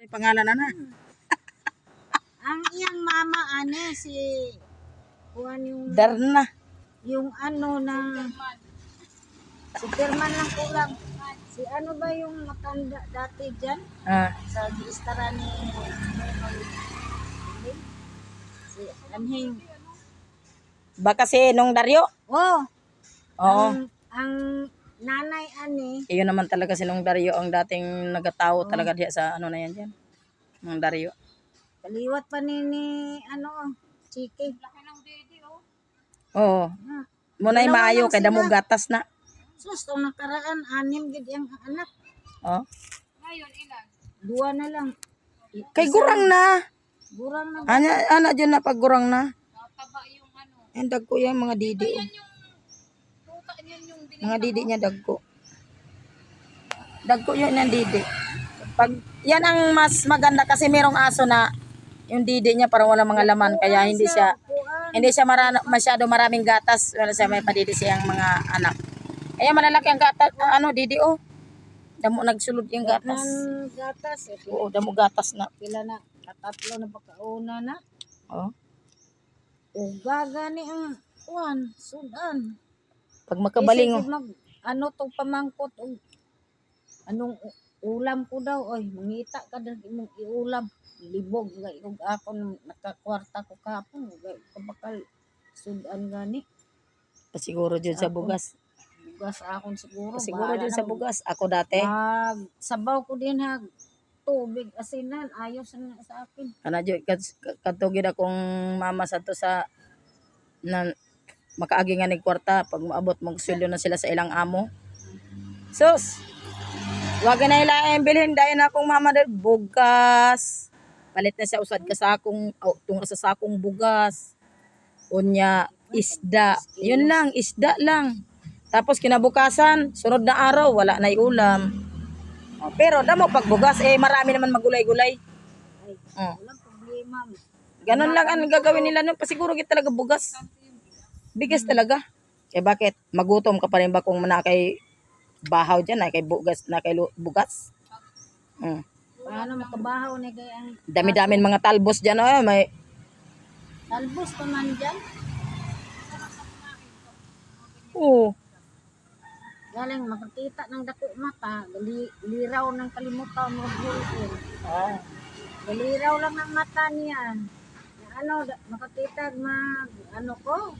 May pangalan na. Ang iyang mama si Juan Darna. yung na Superman lang kulang. Si ano ba yung matanda dati dyan? Sa giistara ni si Anhing. Baka si Nong Dario? Oh, Oo. ang nanay Iyon naman talaga si Nong Dario ang dating nagatawo talaga diya sa ano na yan dyan. Nong Dario. Kaliwat pa ni Chiki. Oo. Muna'y maayo kay damo gatas na. Sus, itong nakaraan, 6 gid ang anak. Oh. Ngayon, ilan? 2 na lang. Kay gurang na. Gurang na. Ana dyan na pag gurang na. Taba yung ano. Ang dagko yan mga didi. Mga didi niya dagko. Dagko yun ang didi. Pag, yan ang mas maganda kasi merong aso na yung didi niya parang walang mga laman kaya hindi siya masyado maraming gatas. Wala siya may padidi siyang mga anak. Ayan malalaki ang gatas, didi oh. Damo nagsulod yung gatas. Gatas. Oo, damo gatas na. Pila na, katatlo na pagkauna na. Oh. O gagani ang sudan. Pag makabaling oh. Tong pamangkot anong ulam ko daw oy mangita ka daw imong iulam libog gay ug ako nakakwarta ko kapon gay kabakal sudan gani Pasiguro jud sa bugas. Bugas akon siguro. Siguro jud sa bugas. Ako dati. Sabaw ko din tubig asinan ayos na sa akin. Ana jud katugid akong mama sa to sa na makaagi nga nig kwarta pag maabot mong sweldo na sila sa ilang amo. Sus. Wag na ilaing bilhin dayon akong mama dal bugas. Palit na siya usad ka sa akong tunga sa sakong bugas. Unya isda. Yun lang, isda lang. Tapos kinabukasan, sunod na araw wala na ulam. Pero damo pag bugas marami naman magulay-gulay. Walang problema. Ganun lang ang gagawin nila nun. Pasiguro gid talaga bugas. Bigas talaga. Bakit? Magutom ka pa rin ba kung kay bahaw dyan, kay bugas, kay bugas? Paano makabahaw ni kay ang dami-damin mga talbos dyan. May talbos pa man dyan? Oo. Galing makakita ng dako mata, liraw ng kalimutan mo buhin. Galiraw lang ang mata niya. Makakita ko